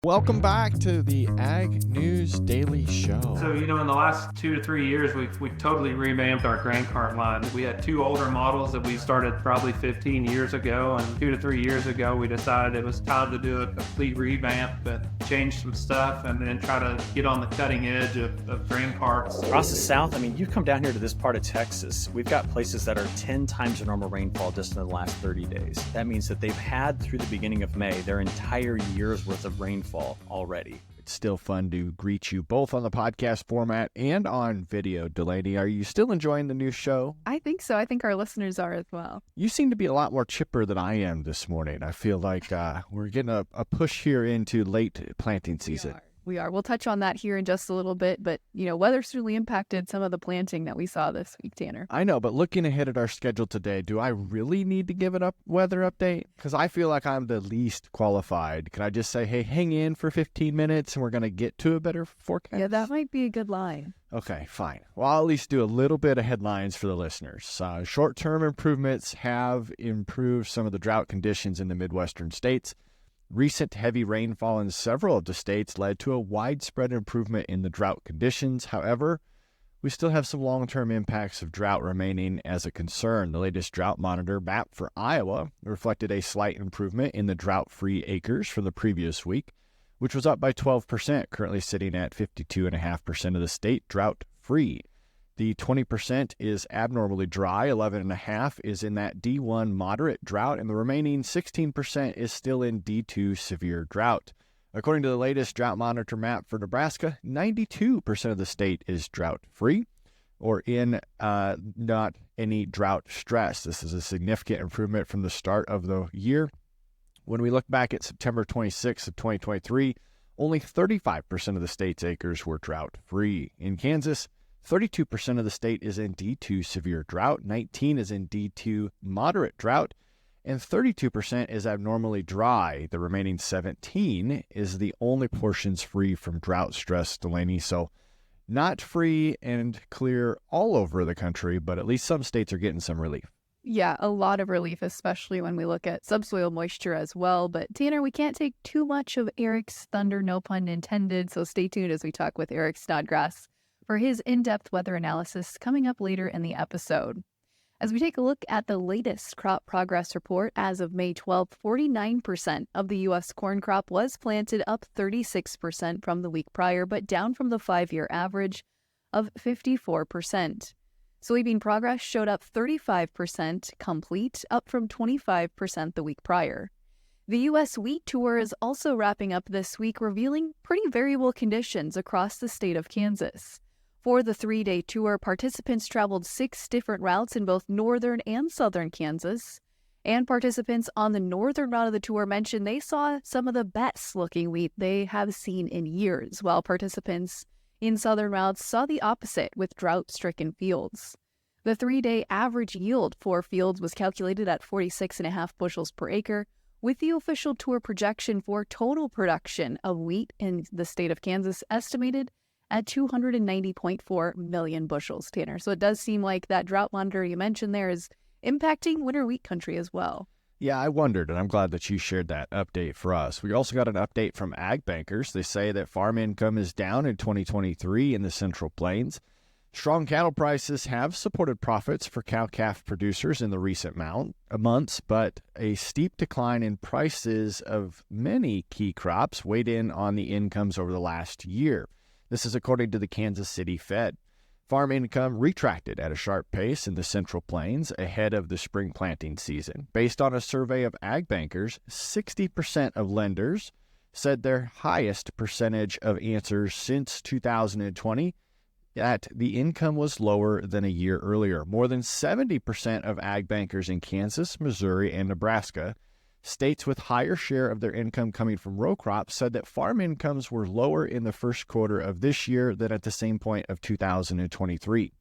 Welcome back to the Ag News Daily Show. So, in the last 2 to 3 years, we've totally revamped our grain cart line. We had two older models that we started probably 15 years ago, and 2 to 3 years ago, we decided it was time to do a complete revamp and change some stuff and then try to get on the cutting edge of grain carts. Across the South, you come down here to this part of Texas, we've got places that are 10 times the normal rainfall just in the last 30 days. That means that they've had through the beginning of May their entire year's worth of rainfall already. It's still fun to greet you both on the podcast format and on video. Delaney, are you still enjoying the new show? I think so. I think our listeners are as well. You seem to be a lot more chipper than I am this morning. I feel like we're getting a push here into late planting season. We are. We'll touch on that here in just a little bit, but, weather certainly impacted some of the planting that we saw this week, Tanner. I know, but looking ahead at our schedule today, do I really need to give a weather update? Because I feel like I'm the least qualified. Can I just say, hey, hang in for 15 minutes and we're going to get to a better forecast? Yeah, that might be a good line. Okay, fine. Well, I'll at least do a little bit of headlines for the listeners. Short-term improvements have improved some of the drought conditions in the Midwestern states. Recent heavy rainfall in several of the states led to a widespread improvement in the drought conditions. However, we still have some long-term impacts of drought remaining as a concern. The latest drought monitor map for Iowa reflected a slight improvement in the drought-free acres from the previous week, which was up by 12%, currently sitting at 52.5% of the state drought-free. The 20% is abnormally dry, 11.5% is in that D1 moderate drought, and the remaining 16% is still in D2 severe drought. According to the latest drought monitor map for Nebraska, 92% of the state is drought-free or in not any drought stress. This is a significant improvement from the start of the year. When we look back at September 26th of 2023, only 35% of the state's acres were drought-free. In Kansas, 32% of the state is in D2 severe drought, 19% is in D2 moderate drought, and 32% is abnormally dry. The remaining 17% is the only portions free from drought stress, Delaney. So not free and clear all over the country, but at least some states are getting some relief. Yeah, a lot of relief, especially when we look at subsoil moisture as well. But Tanner, we can't take too much of Eric's thunder, no pun intended. So stay tuned as we talk with Eric Snodgrass for his in-depth weather analysis coming up later in the episode. As we take a look at the latest crop progress report, as of May 12th, 49% of the U.S. corn crop was planted, up 36% from the week prior, but down from the 5-year average of 54%. Soybean progress showed up 35% complete, up from 25% the week prior. The U.S. wheat tour is also wrapping up this week, revealing pretty variable conditions across the state of Kansas. For the 3-day tour, participants traveled 6 different routes in both northern and southern Kansas. And participants on the northern route of the tour mentioned they saw some of the best looking wheat they have seen in years, while participants in southern routes saw the opposite with drought-stricken fields. The 3-day average yield for fields was calculated at 46.5 bushels per acre, with the official tour projection for total production of wheat in the state of Kansas estimated at 290.4 million bushels, Tanner. So it does seem like that drought monitor you mentioned there is impacting winter wheat country as well. Yeah, I wondered, and I'm glad that you shared that update for us. We also got an update from ag bankers. They say that farm income is down in 2023 in the Central Plains. Strong cattle prices have supported profits for cow-calf producers in the recent months, but a steep decline in prices of many key crops weighed in on the incomes over the last year. This is according to the Kansas City Fed. Farm income retracted at a sharp pace in the Central Plains ahead of the spring planting season. Based on a survey of ag bankers, 60% of lenders said their highest percentage of answers since 2020 that the income was lower than a year earlier. More than 70% of ag bankers in Kansas, Missouri, and Nebraska, states with higher share of their income coming from row crops, said that farm incomes were lower in the first quarter of this year than at the same point of 2023.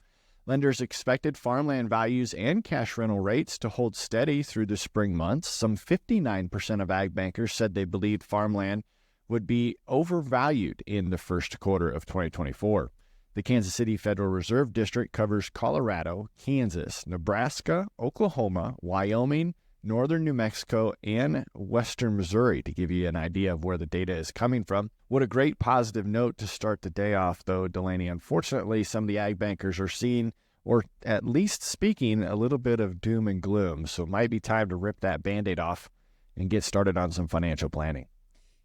Lenders expected farmland values and cash rental rates to hold steady through the spring months. Some 59% of ag bankers said they believed farmland would be overvalued in the first quarter of 2024. The Kansas City Federal Reserve District covers Colorado, Kansas, Nebraska, Oklahoma, Wyoming, northern New Mexico, and western Missouri, to give you an idea of where the data is coming from. What a great positive note to start the day off, though, Delaney. Unfortunately, some of the ag bankers are seeing, or at least speaking, a little bit of doom and gloom. So it might be time to rip that Band-Aid off and get started on some financial planning.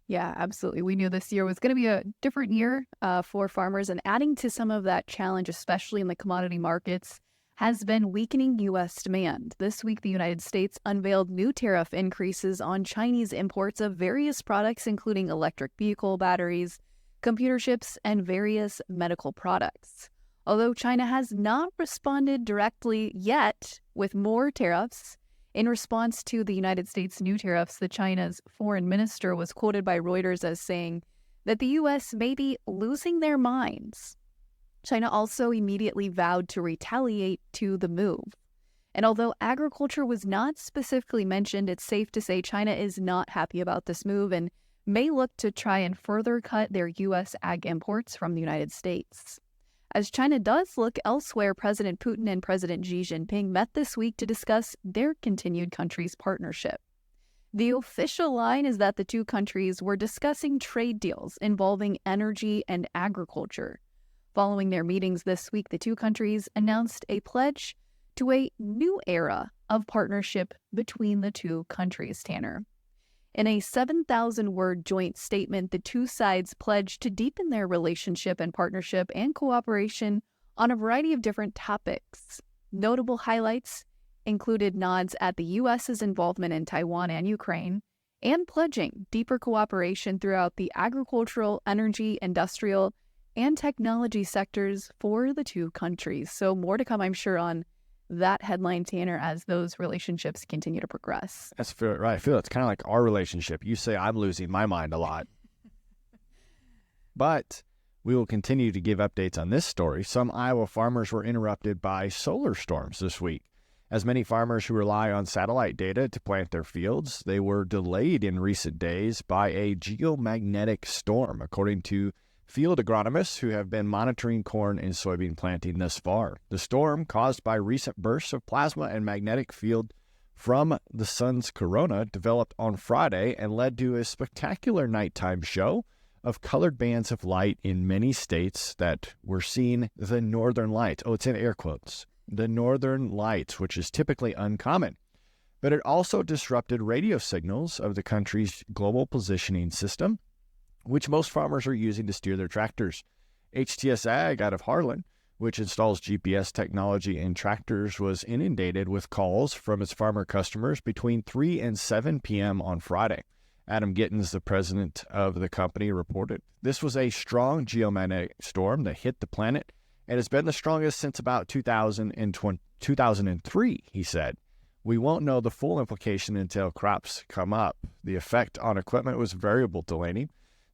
Yeah, absolutely. We knew this year was going to be a different year for farmers, and adding to some of that challenge, especially in the commodity markets, has been weakening U.S. demand. This week, the United States unveiled new tariff increases on Chinese imports of various products, including electric vehicle batteries, computer chips, and various medical products. Although China has not responded directly yet with more tariffs, in response to the United States' new tariffs, China's foreign minister was quoted by Reuters as saying that the U.S. may be losing their minds. China also immediately vowed to retaliate to the move. And although agriculture was not specifically mentioned, it's safe to say China is not happy about this move and may look to try and further cut their U.S. ag imports from the United States. As China does look elsewhere, President Putin and President Xi Jinping met this week to discuss their continued country's partnership. The official line is that the two countries were discussing trade deals involving energy and agriculture. Following their meetings this week, the two countries announced a pledge to a new era of partnership between the two countries, Tanner. In a 7,000-word joint statement, the two sides pledged to deepen their relationship and partnership and cooperation on a variety of different topics. Notable highlights included nods at the U.S.'s involvement in Taiwan and Ukraine, and pledging deeper cooperation throughout the agricultural, energy, industrial, and technology sectors for the two countries. So more to come, I'm sure, on that headline, Tanner, as those relationships continue to progress. That's right. I feel it's kind of like our relationship. You say I'm losing my mind a lot. But we will continue to give updates on this story. Some Iowa farmers were interrupted by solar storms this week. As many farmers who rely on satellite data to plant their fields, they were delayed in recent days by a geomagnetic storm, according to field agronomists who have been monitoring corn and soybean planting thus far. The storm, caused by recent bursts of plasma and magnetic field from the sun's corona, developed on Friday and led to a spectacular nighttime show of colored bands of light in many states that were seeing the northern lights. Oh, it's in air quotes. The northern lights, which is typically uncommon. But it also disrupted radio signals of the country's global positioning system, which most farmers are using to steer their tractors. HTS Ag out of Harlan, which installs GPS technology in tractors, was inundated with calls from its farmer customers between 3 and 7 p.m. on Friday. Adam Gittins, the president of the company, reported, "This was a strong geomagnetic storm that hit the planet and has been the strongest since about 2003, he said. We won't know the full implication until crops come up. The effect on equipment was variable, Delaney.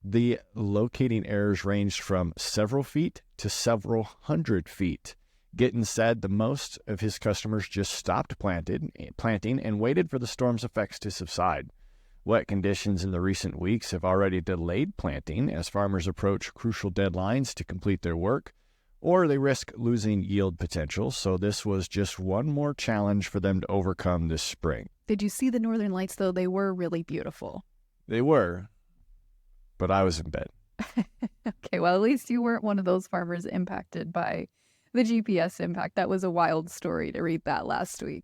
The locating errors ranged from several feet to several hundred feet. Gittins said the most of his customers just stopped planting and waited for the storm's effects to subside. Wet conditions in the recent weeks have already delayed planting as farmers approach crucial deadlines to complete their work, or they risk losing yield potential, so this was just one more challenge for them to overcome this spring." Did you see the northern lights, though? They were really beautiful. They were. But I was in bed. Okay, well, at least you weren't one of those farmers impacted by the GPS impact. That was a wild story to read that last week.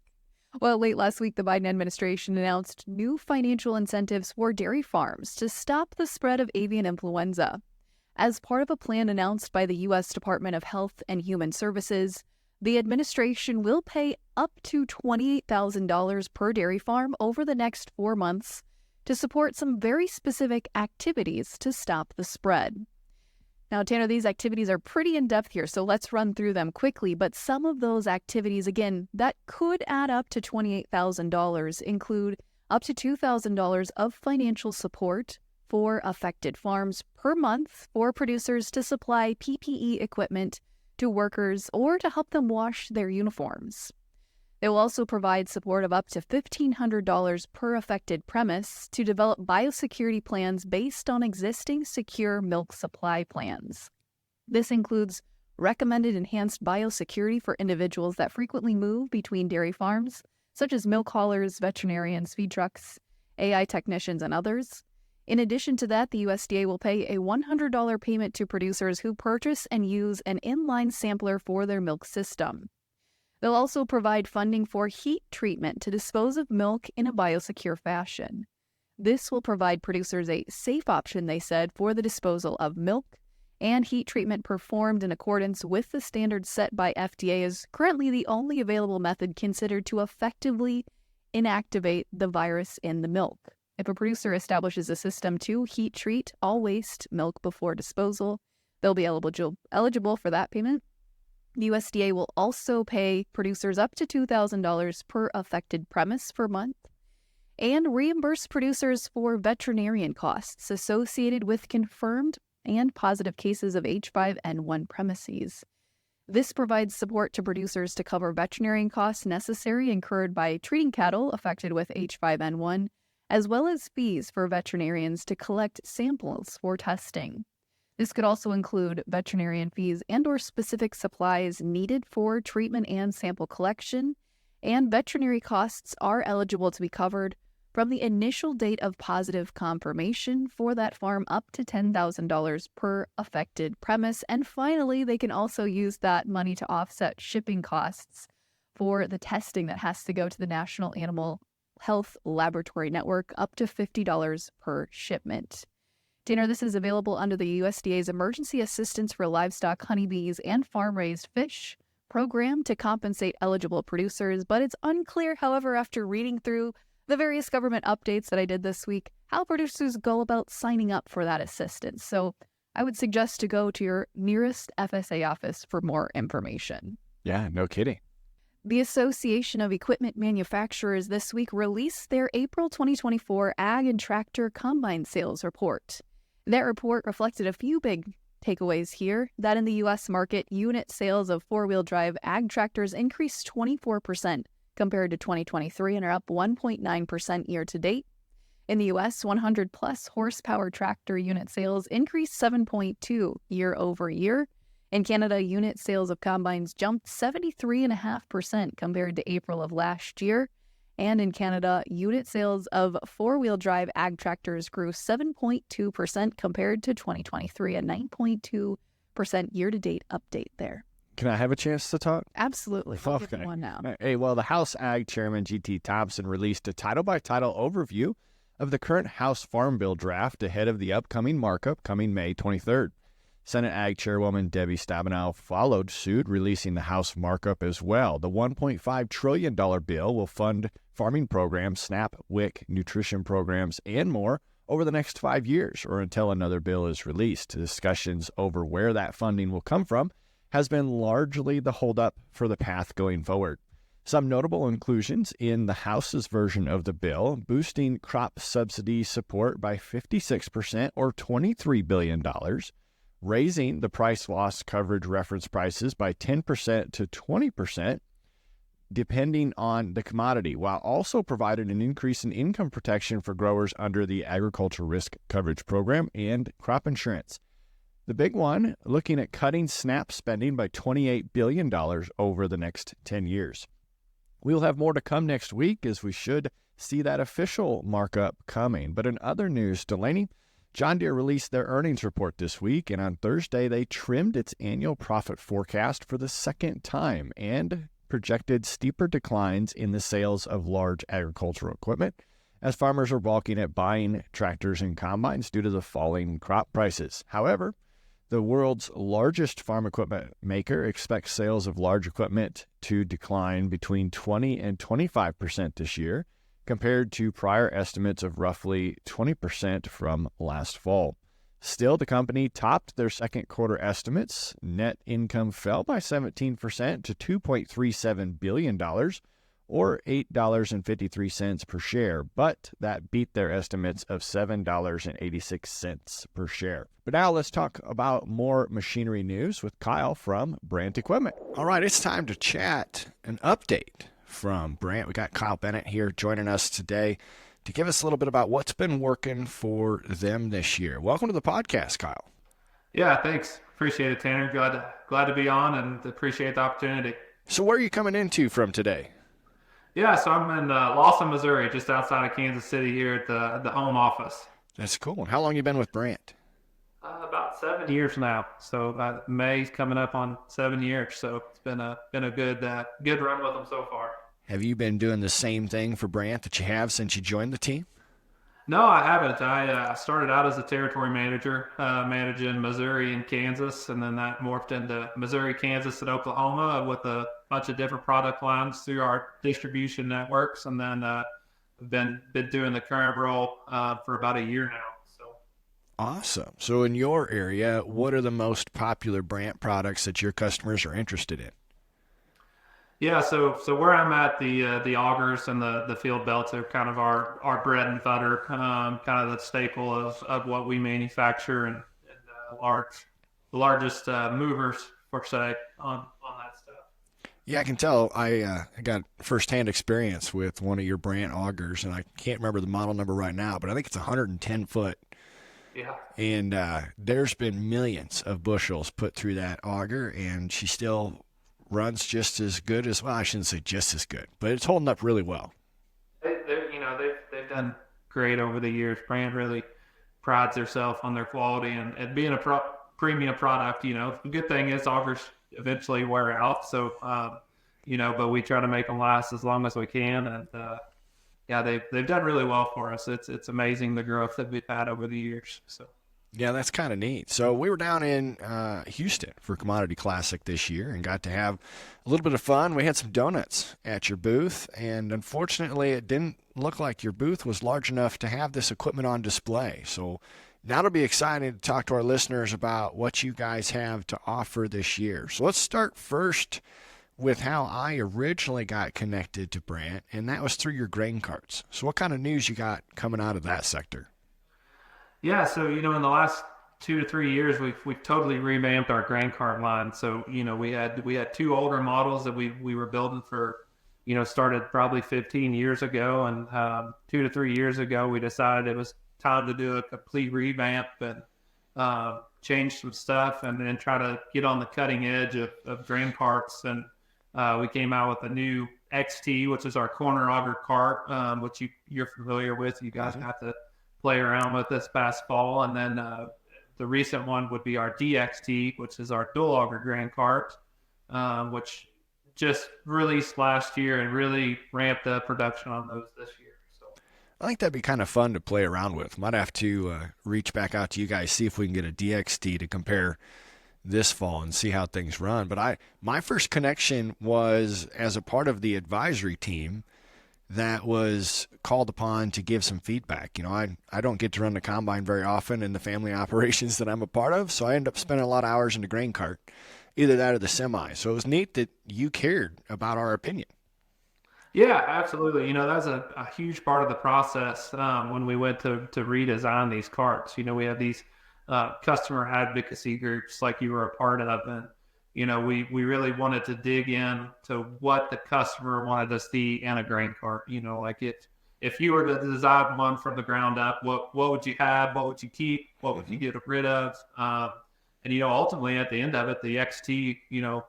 Well, late last week, the Biden administration announced new financial incentives for dairy farms to stop the spread of avian influenza. As part of a plan announced by the U.S. Department of Health and Human Services, the administration will pay up to $28,000 per dairy farm over the next 4 months to support some very specific activities to stop the spread. Now, Tanner, these activities are pretty in-depth here, so let's run through them quickly. But some of those activities, again, that could add up to $28,000, include up to $2,000 of financial support for affected farms per month for producers to supply PPE equipment to workers or to help them wash their uniforms. They will also provide support of up to $1,500 per affected premise to develop biosecurity plans based on existing secure milk supply plans. This includes recommended enhanced biosecurity for individuals that frequently move between dairy farms, such as milk haulers, veterinarians, feed trucks, AI technicians, and others. In addition to that, the USDA will pay a $100 payment to producers who purchase and use an inline sampler for their milk system. They'll also provide funding for heat treatment to dispose of milk in a biosecure fashion. This will provide producers a safe option, they said, for the disposal of milk, and heat treatment performed in accordance with the standards set by FDA is currently the only available method considered to effectively inactivate the virus in the milk. If a producer establishes a system to heat treat all waste milk before disposal, they'll be eligible for that payment. The USDA will also pay producers up to $2,000 per affected premise per month and reimburse producers for veterinarian costs associated with confirmed and positive cases of H5N1 premises. This provides support to producers to cover veterinarian costs necessary incurred by treating cattle affected with H5N1, as well as fees for veterinarians to collect samples for testing. This could also include veterinarian fees and/or specific supplies needed for treatment and sample collection, and veterinary costs are eligible to be covered from the initial date of positive confirmation for that farm up to $10,000 per affected premise. And finally, they can also use that money to offset shipping costs for the testing that has to go to the National Animal Health Laboratory Network, up to $50 per shipment. Tanner, this is available under the USDA's Emergency Assistance for Livestock, Honeybees, and Farm-Raised Fish program to compensate eligible producers, but it's unclear, however, after reading through the various government updates that I did this week, how producers go about signing up for that assistance. So I would suggest to go to your nearest FSA office for more information. Yeah, no kidding. The Association of Equipment Manufacturers this week released their April 2024 Ag and Tractor Combine Sales Report. That report reflected a few big takeaways here. That in the U.S. market, unit sales of four-wheel drive ag tractors increased 24% compared to 2023 and are up 1.9% year to date. In the U.S., 100-plus horsepower tractor unit sales increased 7.2% year over year. In Canada, unit sales of combines jumped 73.5% compared to April of last year. And in Canada, unit sales of four-wheel drive ag tractors grew 7.2% compared to 2023, a 9.2% year-to-date update there. Can I have a chance to talk? Absolutely. I'll give you one now. Hey, well, the House Ag Chairman G.T. Thompson released a title-by-title overview of the current House Farm Bill draft ahead of the upcoming markup coming May 23rd. Senate Ag Chairwoman Debbie Stabenow followed suit, releasing the House markup as well. The $1.5 trillion bill will fund farming programs, SNAP, WIC, nutrition programs, and more over the next 5 years or until another bill is released. Discussions over where that funding will come from has been largely the holdup for the path going forward. Some notable inclusions in the House's version of the bill: boosting crop subsidy support by 56% or $23 billion, raising the price loss coverage reference prices by 10% to 20%, depending on the commodity, while also providing an increase in income protection for growers under the Agriculture Risk Coverage Program and crop insurance. The big one, looking at cutting SNAP spending by $28 billion over the next 10 years. We'll have more to come next week as we should see that official markup coming. But in other news, Delaney, John Deere released their earnings report this week, and on Thursday they trimmed its annual profit forecast for the second time and projected steeper declines in the sales of large agricultural equipment as farmers are balking at buying tractors and combines due to the falling crop prices. However, the world's largest farm equipment maker expects sales of large equipment to decline between 20 and 25% this year, compared to prior estimates of roughly 20% from last fall. Still, the company topped their second quarter estimates. Net income fell by 17% to $2.37 billion, or $8.53 per share, but that beat their estimates of $7.86 per share. But now let's talk about more machinery news with Kyle from Brandt Equipment. All right, it's time to chat an update from Brandt. We got Kyle Bennett here joining us today to give us a little bit about what's been working for them this year. Welcome to the podcast, Kyle. Yeah, thanks. Appreciate it, Tanner. Glad to be on and appreciate the opportunity. So where are you coming into from today? Yeah, so I'm in Lawson, Missouri, just outside of Kansas City here at the home office. That's cool. And how long you been with Brandt? About 7 years now. So May's coming up on 7 years. So it's been a good run with them so far. Have you been doing the same thing for Brandt that you have since you joined the team? No, I haven't. I started out as a territory manager, managing Missouri and Kansas, and then that morphed into Missouri, Kansas, and Oklahoma with a bunch of different product lines through our distribution networks, and then been doing the current role for about a year now. So Awesome. So in your area, what are the most popular Brandt products that your customers are interested in? yeah, so where I'm at, the augers and the field belts are kind of our bread and butter, kind of the staple of what we manufacture, and the largest movers per se on that stuff. Yeah, I can tell. I got firsthand experience with one of your Brandt augers, and I can't remember the model number right now, but I think it's 110 foot. Yeah. And there's been millions of bushels put through that auger, and she still runs just as good as, well, I shouldn't say just as good, but it's holding up really well. They've done great over the years. Brandt really prides themselves on their quality and being a premium product. The good thing is augers eventually wear out, so but we try to make them last as long as we can, and yeah, they've done really well for us. It's amazing the growth that we've had over the years. So. Yeah, that's kind of neat. So we were down in Houston for Commodity Classic this year and got to have a little bit of fun. We had some donuts at your booth, and unfortunately it didn't look like your booth was large enough to have this equipment on display. So now it'll be exciting to talk to our listeners about what you guys have to offer this year. So let's start first with how I originally got connected to Brandt, and that was through your grain carts. So what kind of news you got coming out of that sector? Yeah, so in the last 2 to 3 years, we've totally revamped our grain cart line. So we had two older models that we were building for, started probably 15 years ago, and 2 to 3 years ago we decided it was time to do a complete revamp and change some stuff, and then try to get on the cutting edge of grain carts. And we came out with a new XT, which is our corner auger cart, which you're familiar with. You guys got to play around with this past fall. And then the recent one would be our DXT, which is our dual auger grain cart, which just released last year and really ramped up production on those this year. So I think that'd be kind of fun to play around with. Might have to reach back out to you guys, see if we can get a DXT to compare this fall and see how things run. But my first connection was as a part of the advisory team that was called upon to give some feedback. I don't get to run the combine very often in the family operations that I'm a part of, so I end up spending a lot of hours in the grain cart, either that or the semi. So it was neat that you cared about our opinion. Yeah, absolutely. That's a huge part of the process when we went to redesign these carts. We have these customer advocacy groups like you were a part of, and we really wanted to dig in to what the customer wanted to see in a grain cart. If you were to design one from the ground up, what would you have? What would you keep? What would you get rid of? And ultimately at the end of it, the XT,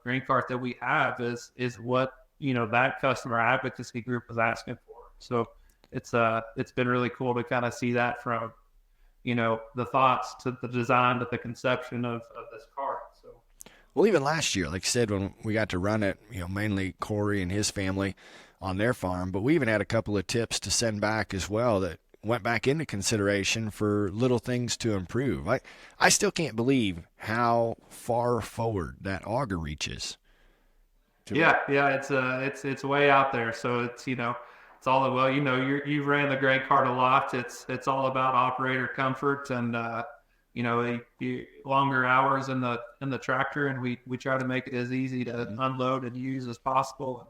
grain cart that we have is what that customer advocacy group was asking for. So it's been really cool to kind of see that from the thoughts to the design to the conception of this cart. So. Well, even last year, like I said, when we got to run it, mainly Corey and his family on their farm, but we even had a couple of tips to send back as well that went back into consideration for little things to improve. I still can't believe how far forward that auger reaches. Yeah, it's way out there. So it's it's all you ran the grain cart a lot. It's all about operator comfort and the longer hours in the tractor, and we try to make it as easy to unload and use as possible. And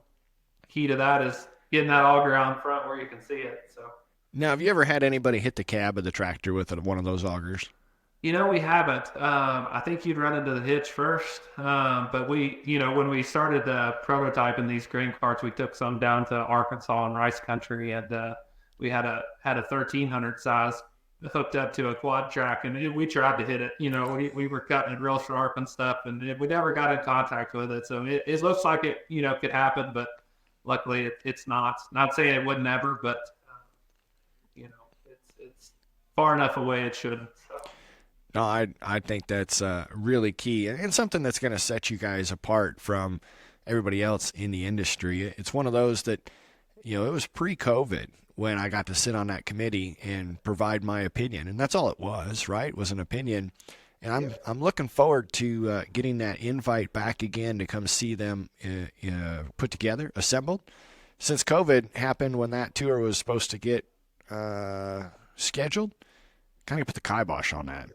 key to that is getting that auger out in front where you can see it. So now, have you ever had anybody hit the cab of the tractor with one of those augers? We haven't. I think you'd run into the hitch first. But we, when we started prototyping these grain carts, we took some down to Arkansas and rice country, and we had a 1300 size hooked up to a quad track, and we tried to hit it. We were cutting it real sharp and stuff, and we never got in contact with it. So it looks like it, could happen, but luckily it's not. Not saying it would never, but it's far enough away it shouldn't. So. No, I think that's really key and something that's going to set you guys apart from everybody else in the industry. It's one of those that, it was pre-COVID when I got to sit on that committee and provide my opinion, and that's all it was, right? It was an opinion, and I'm looking forward to getting that invite back again to come see them put together, assembled. Since COVID happened, when that tour was supposed to get scheduled, kind of put the kibosh on that.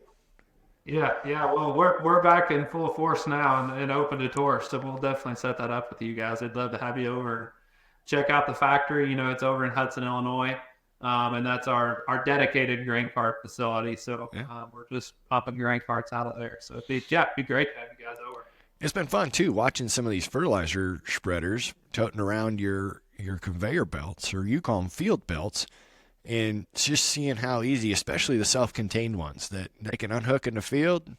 Yeah. Well, we're back in full force now and open to tours, so we'll definitely set that up with you guys. I'd love to have you over, check out the factory. It's over in Hudson, Illinois, and that's our dedicated grain cart facility. So we're just pumping grain carts out of there. So it'd be great to have you guys over. It's been fun too watching some of these fertilizer spreaders toting around your conveyor belts, or you call them field belts. And just seeing how easy, especially the self-contained ones, that they can unhook in the field.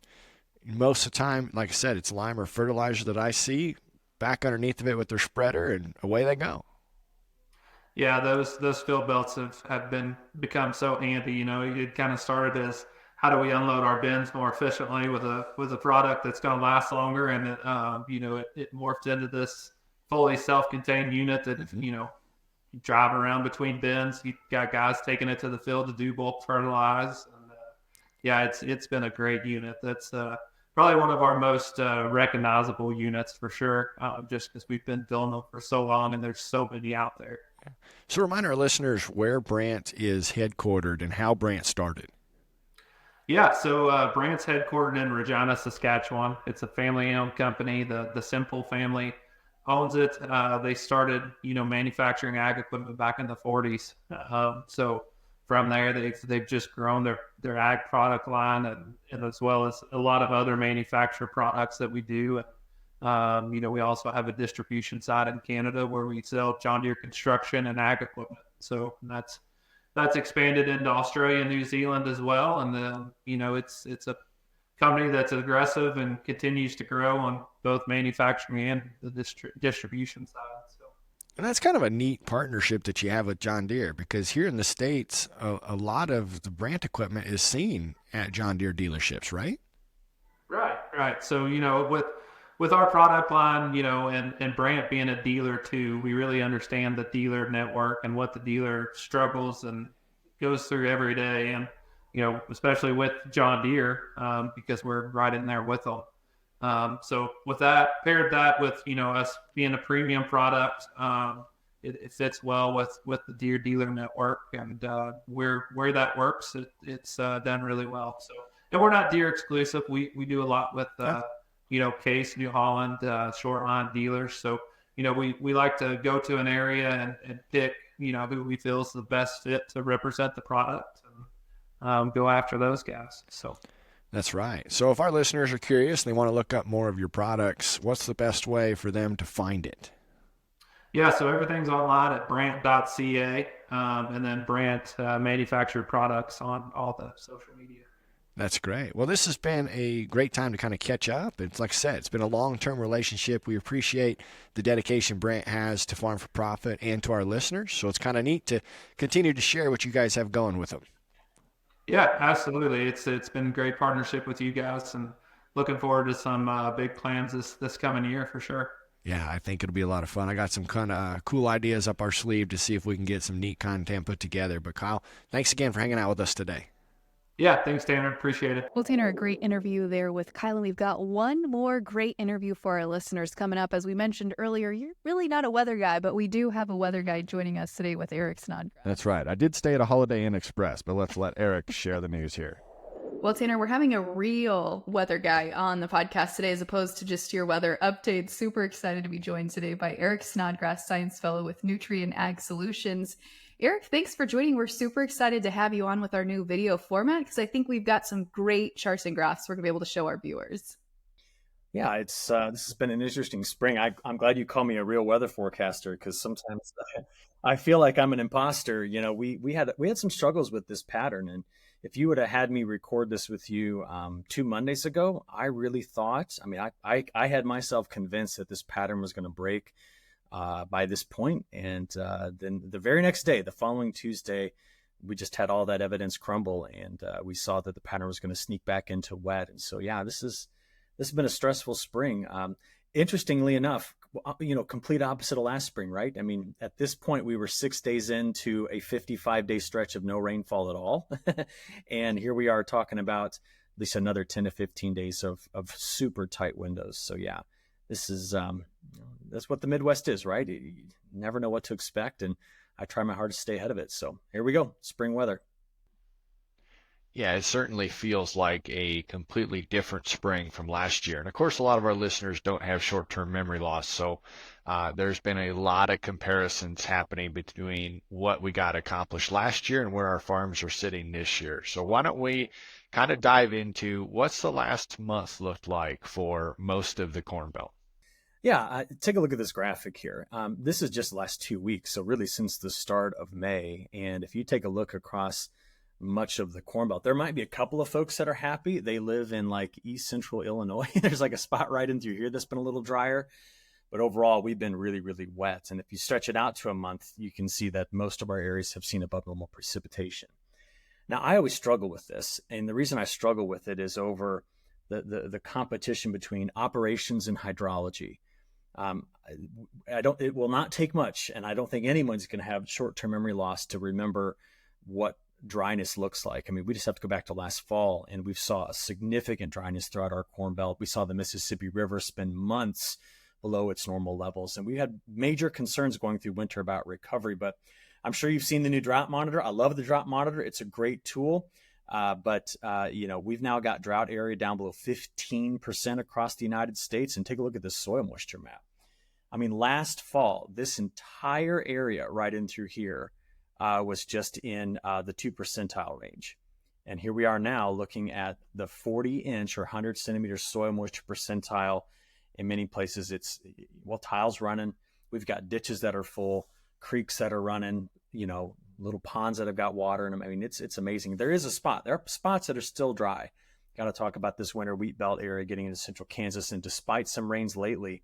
Most of the time, like I said, it's lime or fertilizer that I see, back underneath of it with their spreader, and away they go. Yeah, those field belts have become so handy. It kind of started as how do we unload our bins more efficiently with a product that's going to last longer, and it morphed into this fully self-contained unit that you drive around between bins. You got guys taking it to the field to do bulk fertilize. And, it's been a great unit. That's probably one of our most recognizable units for sure, just because we've been building them for so long and there's so many out there. So remind our listeners where Brandt is headquartered and how Brandt started. Yeah, so Brandt's headquartered in Regina, Saskatchewan. It's a family-owned company. The Simple family owns it. They started, manufacturing ag equipment back in the 40s. So from there, they've just grown their ag product line, and as well as a lot of other manufactured products that we do. We also have a distribution side in Canada where we sell John Deere construction and ag equipment. So that's expanded into Australia and New Zealand as well. And then, it's a company that's aggressive and continues to grow on both manufacturing and the distribution side. So. And that's kind of a neat partnership that you have with John Deere, because here in the States, a lot of the Brandt equipment is seen at John Deere dealerships, right? Right. So, with our product line, and Brandt being a dealer too, we really understand the dealer network and what the dealer struggles and goes through every day. And, especially with John Deere, because we're right in there with them. So with that, paired that with, us being a premium product, it fits well with the Deere dealer network, and where that works, it's done really well. So, and we're not Deere exclusive. We do a lot with, Case, New Holland, short line dealers. So, we like to go to an area and pick, who we feel is the best fit to represent the product, and go after those guys. So. That's right. So if our listeners are curious and they want to look up more of your products, what's the best way for them to find it? Yeah, so everything's online at brandt.ca, and then Brandt manufactured products on all the social media. That's great. Well, this has been a great time to kind of catch up. It's like I said, it's been a long-term relationship. We appreciate the dedication Brandt has to Farm for Profit and to our listeners. So it's kind of neat to continue to share what you guys have going with them. Yeah, absolutely. It's been a great partnership with you guys, and looking forward to some big plans this coming year for sure. Yeah, I think it'll be a lot of fun. I got some kind of cool ideas up our sleeve to see if we can get some neat content put together. But Kyle, thanks again for hanging out with us today. Yeah, thanks, Tanner. Appreciate it. Well, Tanner, a great interview there with Kyle. And we've got one more great interview for our listeners coming up. As we mentioned earlier, you're really not a weather guy, but we do have a weather guy joining us today with Eric Snodgrass. That's right. I did stay at a Holiday Inn Express, but let's let Eric share the news here. Well, Tanner, we're having a real weather guy on the podcast today as opposed to just your weather updates. Super excited to be joined today by Eric Snodgrass, Science Fellow with Nutrient Ag Solutions. Eric, thanks for joining. We're super excited to have you on with our new video format because I think we've got some great charts and graphs we're going to be able to show our viewers. Yeah, this has been an interesting spring. I'm glad you call me a real weather forecaster because sometimes I feel like I'm an imposter. We had some struggles with this pattern, and if you would have had me record this with you 2 Mondays ago, I really thought, I had myself convinced that this pattern was going to break. by this point. And then the very next day, the following Tuesday, we just had all that evidence crumble, and we saw that the pattern was going to sneak back into wet. And so, yeah, this has been a stressful spring. Interestingly enough, complete opposite of last spring, right? I mean, at this point, we were 6 days into a 55-day stretch of no rainfall at all. And here we are talking about at least another 10 to 15 days of super tight windows. So yeah, this is, that's what the Midwest is, right? You never know what to expect. And I try my hardest to stay ahead of it. So here we go, spring weather. Yeah, it certainly feels like a completely different spring from last year. And of course, a lot of our listeners don't have short-term memory loss. So there's been a lot of comparisons happening between what we got accomplished last year and where our farms are sitting this year. So why don't we kind of dive into what's the last month looked like for most of the Corn Belt? Yeah, take a look at this graphic here. This is just the last 2 weeks. So really since the start of May. And if you take a look across much of the Corn Belt, there might be a couple of folks that are happy. They live in like East Central Illinois. There's like a spot right in through here that's been a little drier, but overall we've been really, really wet. And if you stretch it out to a month, you can see that most of our areas have seen above normal precipitation. Now, I always struggle with this, and the reason I struggle with it is over the competition between operations and hydrology. It will not take much, and I don't think anyone's going to have short-term memory loss to remember what dryness looks like. I mean, we just have to go back to last fall, and we saw a significant dryness throughout our Corn Belt. We saw the Mississippi River spend months below its normal levels, and we had major concerns going through winter about recovery. But I'm sure you've seen the new drought monitor. I love the drought monitor. It's a great tool. But we've now got drought area down below 15% across the United States. And take a look at this soil moisture map. I mean, last fall, this entire area right in through here was just in the 2 percentile range. And here we are now looking at the 40-inch or 100 centimeter soil moisture percentile. In many places, it's, tiles running. We've got ditches that are full, creeks that are running, little ponds that have got water in them. I mean, it's amazing. There is a spot. There are spots that are still dry. Got to talk about this winter wheat belt area getting into central Kansas. And despite some rains lately,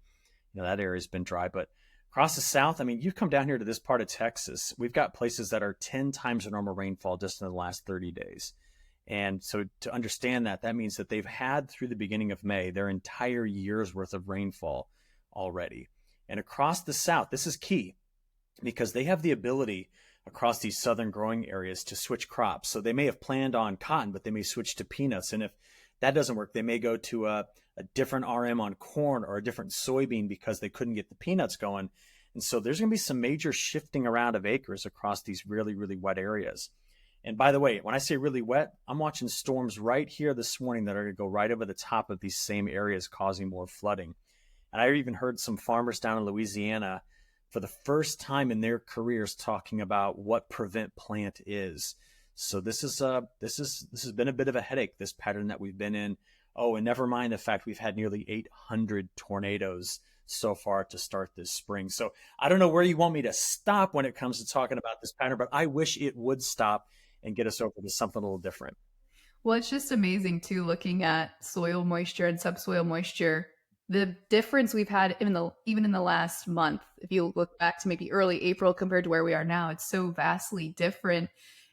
that area has been dry. But across the South, I mean, you come down here to this part of Texas, we've got places that are 10 times the normal rainfall just in the last 30 days. And so to understand that means that they've had through the beginning of May, their entire year's worth of rainfall already. And across the South, this is key because they have the ability across these southern growing areas to switch crops. So they may have planned on cotton, but they may switch to peanuts. And if that doesn't work, they may go to a different RM on corn or a different soybean because they couldn't get the peanuts going. And so there's going to be some major shifting around of acres across these really, really wet areas. And by the way, when I say really wet, I'm watching storms right here this morning that are going to go right over the top of these same areas, causing more flooding. And I even heard some farmers down in Louisiana for the first time in their careers talking about what prevent plant is. So this has been a bit of a headache, this pattern that we've been in. Oh, and never mind the fact we've had nearly 800 tornadoes so far to start this spring. So I don't know where you want me to stop when it comes to talking about this pattern, but I wish it would stop and get us over to something a little different. Well, it's just amazing too, looking at soil moisture and subsoil moisture. The difference we've had even in the last month, if you look back to maybe early April compared to where we are now, it's so vastly different.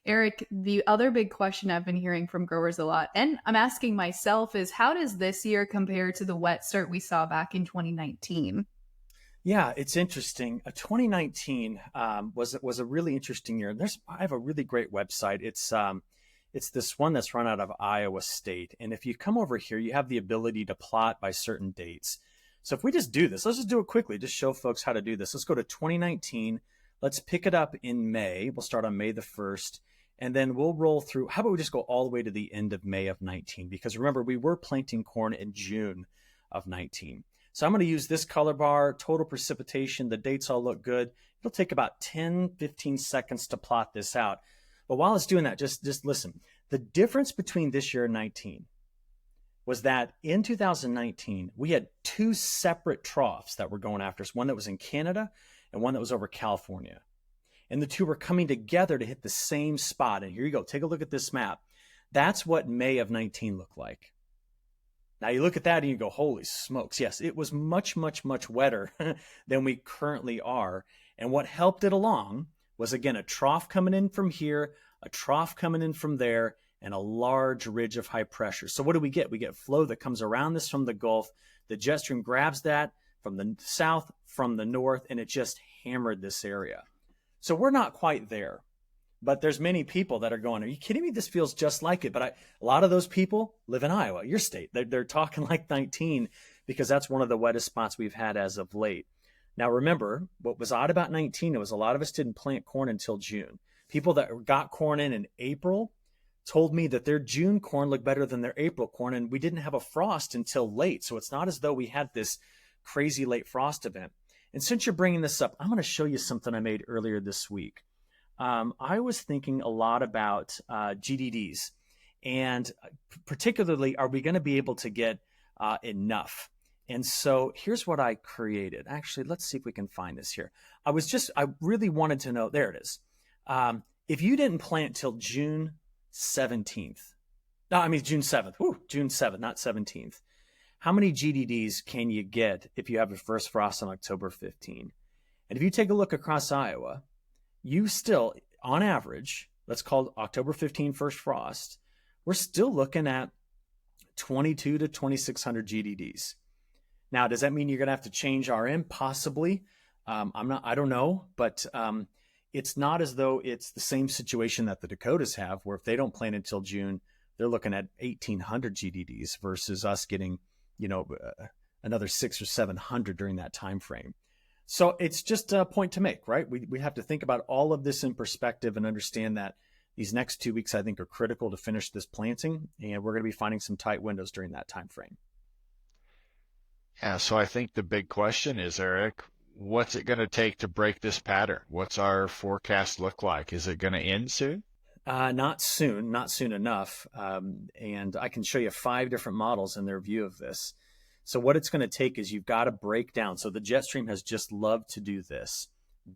Eric, the other big question I've been hearing from growers a lot, and I'm asking myself, is how does this year compare to the wet start we saw back in 2019? Yeah, it's interesting. 2019 was a really interesting year. I have a really great website. It's this one that's run out of Iowa State. And if you come over here, you have the ability to plot by certain dates. So if we just do this, let's just do it quickly, just show folks how to do this. Let's go to 2019. Let's pick it up in May. We'll start on May the 1st. And then we'll roll through. How about we just go all the way to the end of May of 19? Because remember, we were planting corn in June of 19. So I'm going to use this color bar, total precipitation. The dates all look good. It'll take about 10, 15 seconds to plot this out. But while it's doing that, just listen. The difference between this year and 19 was that in 2019, we had two separate troughs that were going after us, one that was in Canada and one that was over California. And the two were coming together to hit the same spot. And here you go. Take a look at this map. That's what May of 19 looked like. Now you look at that and you go, holy smokes. Yes, it was much, much, much wetter than we currently are. And what helped it along was, again, a trough coming in from here, a trough coming in from there, and a large ridge of high pressure. So what do we get? We get flow that comes around this from the Gulf. The jet stream grabs that from the south, from the north, and it just hammered this area. So we're not quite there. But there's many people that are going, are you kidding me? This feels just like it. But a lot of those people live in Iowa, your state. They're talking like 19 because that's one of the wettest spots we've had as of late. Now, remember, what was odd about 19 was a lot of us didn't plant corn until June. People that got corn in April told me that their June corn looked better than their April corn, and we didn't have a frost until late. So it's not as though we had this crazy late frost event. And since you're bringing this up, I'm going to show you something I made earlier this week. I was thinking a lot about GDDs, and particularly, are we going to be able to get enough? And so here's what I created. Actually, let's see if we can find this here. I really wanted to know, there it is. If you didn't plant till June 17th, no, I mean June 7th, June 7th, not 17th. How many GDDs can you get if you have your first frost on October 15? And if you take a look across Iowa, you still, on average, let's call October 15 first frost, we're still looking at 22 to 2,600 GDDs. Now, does that mean you're going to have to change RM? Possibly. I don't know, but it's not as though it's the same situation that the Dakotas have, where if they don't plant until June, they're looking at 1,800 GDDs versus us getting, another 600 or 700 during that time frame. So it's just a point to make, right? We have to think about all of this in perspective and understand that these next 2 weeks, I think, are critical to finish this planting, and we're going to be finding some tight windows during that time frame. Yeah, so I think the big question is, Eric, what's it going to take to break this pattern? What's our forecast look like? Is it going to end soon? Not soon enough. And I can show you 5 different models and their view of this. So what it's going to take is you've got to break down. So the jet stream has just loved to do this.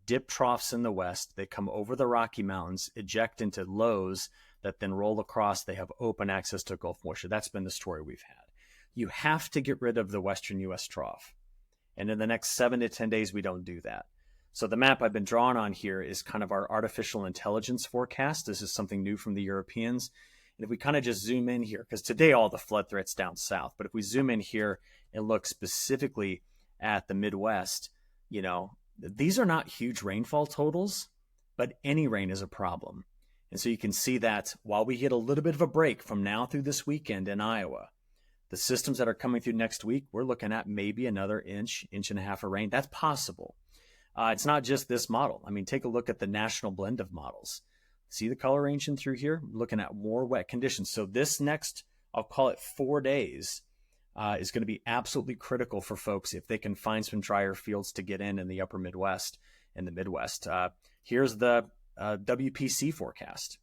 Dip troughs in the west. They come over the Rocky Mountains, eject into lows that then roll across. They have open access to Gulf moisture. That's been the story we've had. You have to get rid of the western U.S. trough. And in the next 7 to 10 days, we don't do that. So the map I've been drawing on here is kind of our artificial intelligence forecast. This is something new from the Europeans. And if we kind of just zoom in here, because today all the flood threats down south, but if we zoom in here and look specifically at the Midwest, these are not huge rainfall totals, but any rain is a problem. And so you can see that while we get a little bit of a break from now through this weekend in Iowa, the systems that are coming through next week, we're looking at maybe another inch and a half of rain. That's possible. It's not just this model. I mean, take a look at the national blend of models. See the coloration through here? We're looking at more wet conditions. So this next, I'll call it 4 days, is going to be absolutely critical for folks if they can find some drier fields to get in the upper Midwest and the Midwest. Here's the WPC forecast.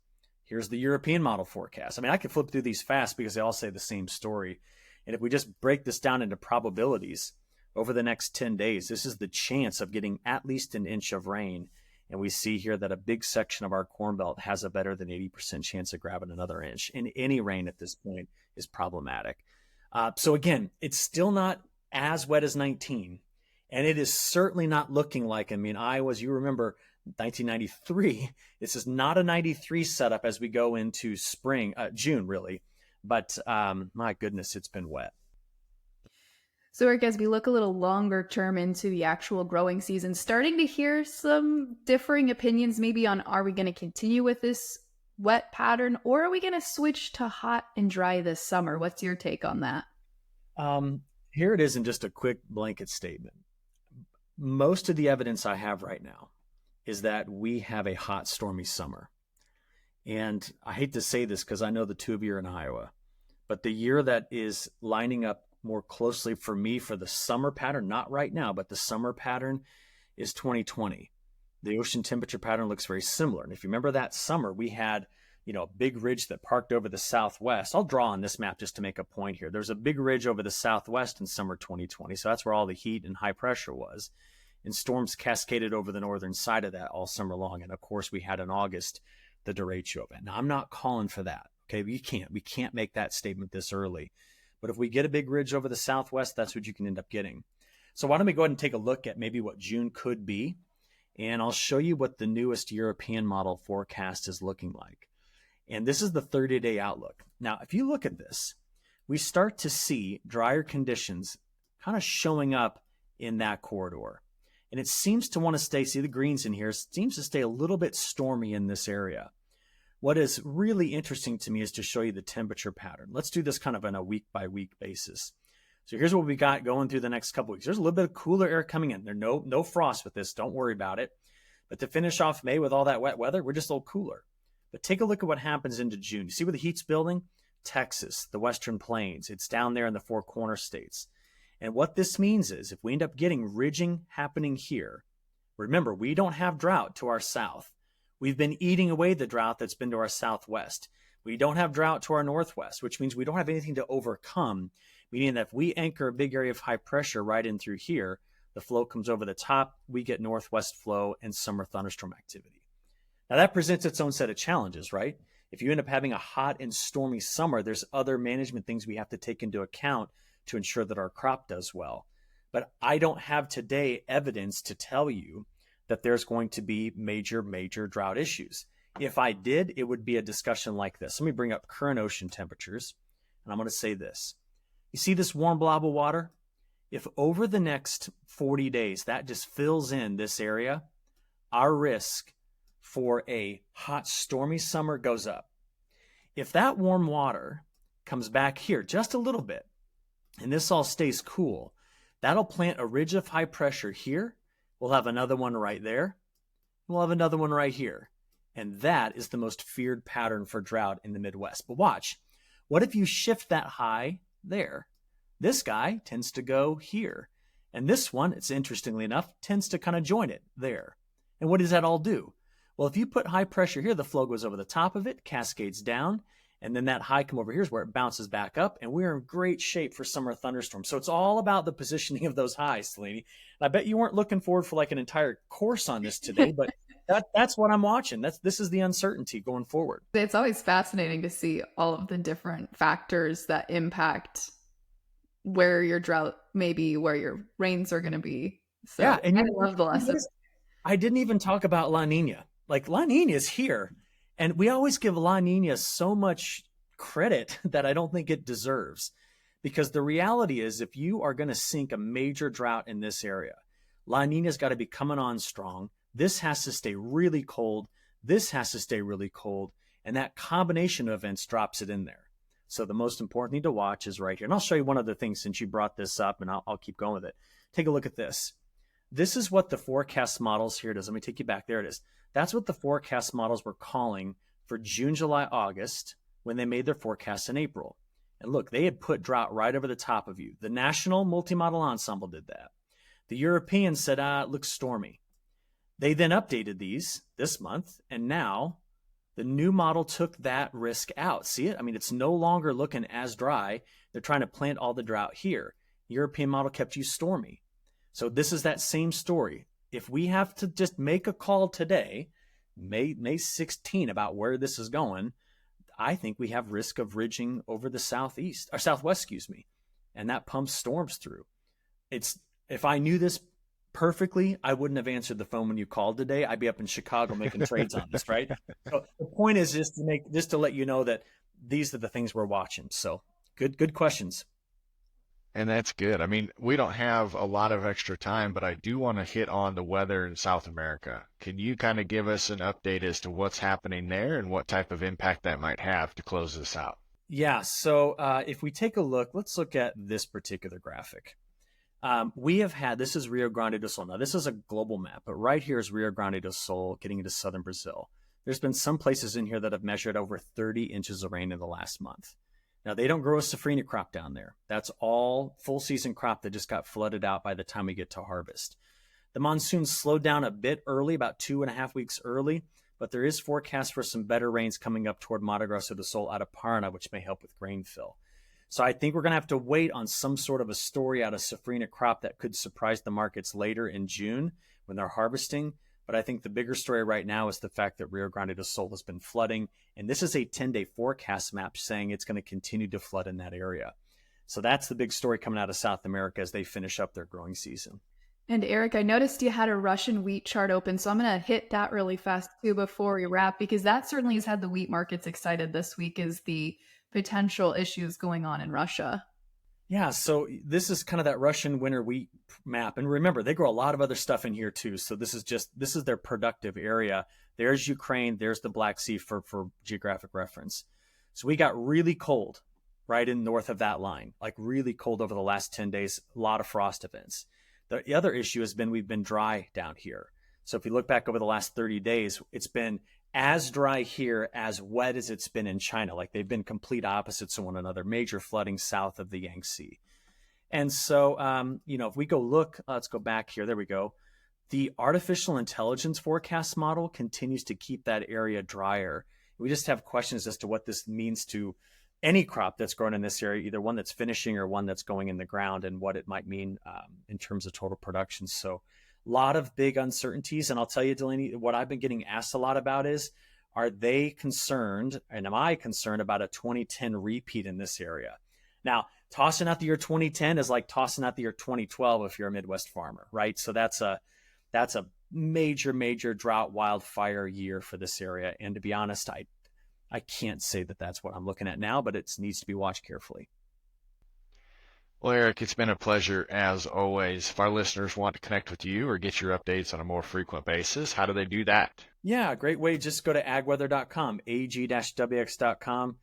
Here's the European model forecast. I mean, I could flip through these fast because they all say the same story. And if we just break this down into probabilities over the next 10 days, this is the chance of getting at least an inch of rain. And we see here that a big section of our Corn Belt has a better than 80% chance of grabbing another inch. And any rain at this point is problematic. So again, it's still not as wet as 19. And it is certainly not looking like, Iowa, as you remember, 1993, this is not a 93 setup as we go into spring, June really. But my goodness, it's been wet. So, Eric, as we look a little longer term into the actual growing season, starting to hear some differing opinions maybe on, are we going to continue with this wet pattern, or are we going to switch to hot and dry this summer? What's your take on that? Here it is in just a quick blanket statement. Most of the evidence I have right now is that we have a hot, stormy summer. And I hate to say this because I know the two of you are in Iowa, but the year that is lining up more closely for me for the summer pattern, not right now, but the summer pattern is 2020. The ocean temperature pattern looks very similar. And if you remember that summer, we had, a big ridge that parked over the southwest. I'll draw on this map just to make a point here. There's a big ridge over the southwest in summer 2020. So that's where all the heat and high pressure was. And storms cascaded over the northern side of that all summer long. And of course, we had in August the derecho event. Now, I'm not calling for that. Okay, we can't make that statement this early. But if we get a big ridge over the southwest, that's what you can end up getting. So why don't we go ahead and take a look at maybe what June could be, and I'll show you what the newest European model forecast is looking like. And this is the 30-day outlook. Now, if you look at this, we start to see drier conditions kind of showing up in that corridor. And it seems to want to stay, see the greens in here, seems to stay a little bit stormy in this area. What is really interesting to me is to show you the temperature pattern. Let's do this kind of on a week-by-week basis. So here's what we got going through the next couple weeks. There's a little bit of cooler air coming in. There's no frost with this. Don't worry about it. But to finish off May with all that wet weather, we're just a little cooler. But take a look at what happens into June. You see where the heat's building? Texas, the Western Plains. It's down there in the Four Corner states. And what this means is if we end up getting ridging happening here, remember, we don't have drought to our south. We've been eating away the drought that's been to our southwest. We don't have drought to our northwest, which means we don't have anything to overcome, meaning that if we anchor a big area of high pressure right in through here, the flow comes over the top, we get northwest flow and summer thunderstorm activity. Now that presents its own set of challenges, right? If you end up having a hot and stormy summer, there's other management things we have to take into account to ensure that our crop does well. But I don't have today evidence to tell you that there's going to be major drought issues. If I did, it would be a discussion like this. Let me bring up current ocean temperatures, and I'm going to say this. You see this warm blob of water? If over the next 40 days that just fills in this area, our risk for a hot, stormy summer goes up. If that warm water comes back here just a little bit, and this all stays cool, that'll plant a ridge of high pressure here. We'll have another one right there. We'll have another one right here. And that is the most feared pattern for drought in the Midwest. But watch, what if you shift that high there? This guy tends to go here. And this one, it's interestingly enough, tends to kind of join it there. And what does that all do? Well, if you put high pressure here, the flow goes over the top of it, cascades down, and then that high come over here is where it bounces back up, and we're in great shape for summer thunderstorms. So it's all about the positioning of those highs, Selene. And I bet you weren't looking forward for like an entire course on this today, but that's what I'm watching. This is the uncertainty going forward. It's always fascinating to see all of the different factors that impact where your drought may be, where your rains are going to be. So yeah, and I love the lesson. I didn't even talk about La Nina. Like La Nina is here. And we always give La Nina so much credit that I don't think it deserves. Because the reality is, if you are going to sink a major drought in this area, La Nina's got to be coming on strong. This has to stay really cold. This has to stay really cold. And that combination of events drops it in there. So the most important thing to watch is right here. And I'll show you one other thing since you brought this up, and I'll keep going with it. Take a look at this. This is what the forecast models here does. Let me take you back. There it is. That's what the forecast models were calling for June, July, August when they made their forecast in April. And look, they had put drought right over the top of you. The National Multi-Model Ensemble did that. The Europeans said, it looks stormy. They then updated these this month, and now the new model took that risk out. See it? I mean, it's no longer looking as dry. They're trying to plant all the drought here. The European model kept you stormy. So this is that same story. If we have to just make a call today, May 16, about where this is going, I think we have risk of ridging over the southwest, and that pumps storms through. If I knew this perfectly, I wouldn't have answered the phone when you called today. I'd be up in Chicago making trades on this, right? So the point is just to let you know that these are the things we're watching. So good questions. And that's good. I mean, we don't have a lot of extra time, but I do want to hit on the weather in South America. Can you kind of give us an update as to what's happening there and what type of impact that might have to close this out? Yeah, so if we take a look, let's look at this particular graphic. We have had, this is Rio Grande do Sul. Now, this is a global map, but right here is Rio Grande do Sul getting into southern Brazil. There's been some places in here that have measured over 30 inches of rain in the last month. Now, they don't grow a safrinha crop down there. That's all full season crop that just got flooded out by the time we get to harvest. The monsoon slowed down a bit early, about 2.5 weeks early, but there is forecast for some better rains coming up toward Mato Grosso do Sul out of Paraná, which may help with grain fill. So I think we're going to have to wait on some sort of a story out of safrinha crop that could surprise the markets later in June when they're harvesting. But I think the bigger story right now is the fact that Rio Grande do Sul has been flooding. And this is a 10-day forecast map saying it's going to continue to flood in that area. So that's the big story coming out of South America as they finish up their growing season. And Eric, I noticed you had a Russian wheat chart open, so I'm going to hit that really fast too before we wrap, because that certainly has had the wheat markets excited this week, is the potential issues going on in Russia. Yeah, so this is kind of that Russian winter wheat map. And remember, they grow a lot of other stuff in here too. So this is their productive area. There's Ukraine, there's the Black Sea for geographic reference. So we got really cold right in north of that line, like really cold over the last 10 days, a lot of frost events. The other issue has been we've been dry down here. So if you look back over the last 30 days, it's been as dry here, as wet as it's been in China. Like they've been complete opposites of one another, major flooding south of the Yangtze. And so, if we go look, let's go back here. There we go. The artificial intelligence forecast model continues to keep that area drier. We just have questions as to what this means to any crop that's grown in this area, either one that's finishing or one that's going in the ground, and what it might mean in terms of total production. So a lot of big uncertainties. And I'll tell you, Delaney, what I've been getting asked a lot about is, are they concerned, and am I concerned about a 2010 repeat in this area? Now, tossing out the year 2010 is like tossing out the year 2012 if you're a Midwest farmer, right? So that's a major, major drought wildfire year for this area. And to be honest, I can't say that that's what I'm looking at now, but it needs to be watched carefully. Well, Eric, it's been a pleasure as always. If our listeners want to connect with you or get your updates on a more frequent basis, how do they do that? Yeah, great way. Just go to agweather.com, ag-wx.com.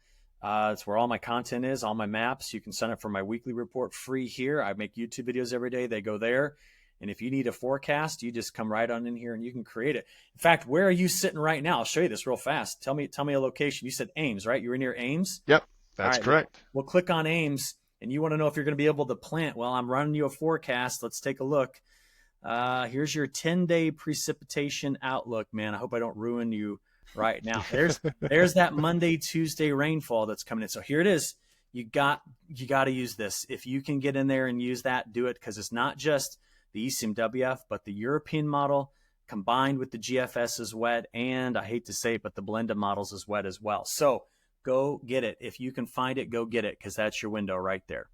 It's where all my content is, all my maps. You can sign up for my weekly report free here. I make YouTube videos every day. They go there. And if you need a forecast, you just come right on in here and you can create it. In fact, where are you sitting right now? I'll show you this real fast. Tell me a location. You said Ames, right? You were near Ames? Yep, that's correct. We'll click on Ames, and you want to know if you're going to be able to plant. Well, I'm running you a forecast. Let's take a look. Here's your 10-day precipitation outlook, man. I hope I don't ruin you right now. There's that Monday, Tuesday rainfall that's coming in. So here it is. You got to use this. If you can get in there and use that, do it, because it's not just the ECMWF, but the European model combined with the GFS is wet, and I hate to say it, but the blended models is wet as well. So go get it. If you can find it, go get it, because that's your window right there.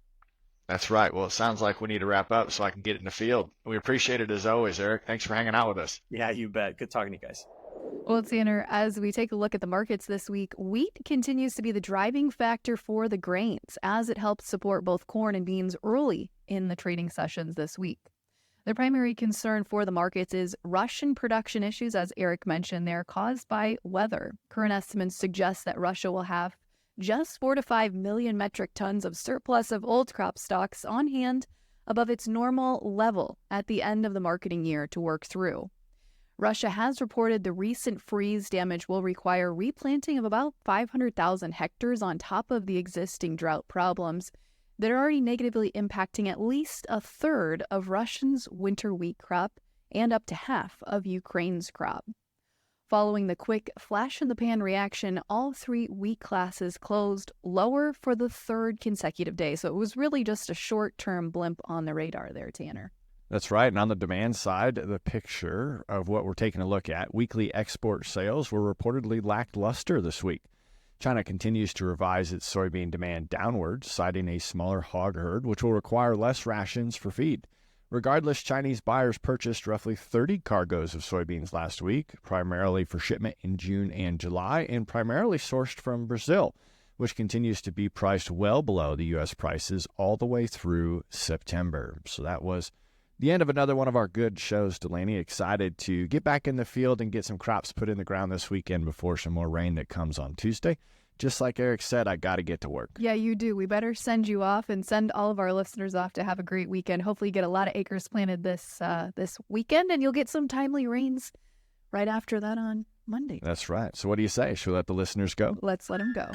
That's right. Well, it sounds like we need to wrap up so I can get it in the field. We appreciate it as always, Eric. Thanks for hanging out with us. Yeah, you bet. Good talking to you guys. Well, Tanner, as we take a look at the markets this week, wheat continues to be the driving factor for the grains, as it helps support both corn and beans early in the trading sessions this week. The primary concern for the markets is Russian production issues, as Eric mentioned. They're caused by weather. Current estimates suggest that Russia will have just 4 to 5 million metric tons of surplus of old crop stocks on hand above its normal level at the end of the marketing year to work through. Russia has reported the recent freeze damage will require replanting of about 500,000 hectares on top of the existing drought problems that are already negatively impacting at least a third of Russia's winter wheat crop and up to half of Ukraine's crop. Following the quick flash-in-the-pan reaction, all 3 wheat classes closed lower for the 3rd consecutive day. So it was really just a short-term blimp on the radar there, Tanner. That's right. And on the demand side, the picture of what we're taking a look at, weekly export sales were reportedly lackluster this week. China continues to revise its soybean demand downward, citing a smaller hog herd, which will require less rations for feed. Regardless, Chinese buyers purchased roughly 30 cargoes of soybeans last week, primarily for shipment in June and July, and primarily sourced from Brazil, which continues to be priced well below the U.S. prices all the way through September. So that was the end of another one of our good shows, Delaney. Excited to get back in the field and get some crops put in the ground this weekend before some more rain that comes on Tuesday. Just like Eric said, I got to get to work. Yeah, you do. We better send you off and send all of our listeners off to have a great weekend. Hopefully you get a lot of acres planted this weekend, and you'll get some timely rains right after that on Monday. That's right. So what do you say? Should we let the listeners go? Let's let them go.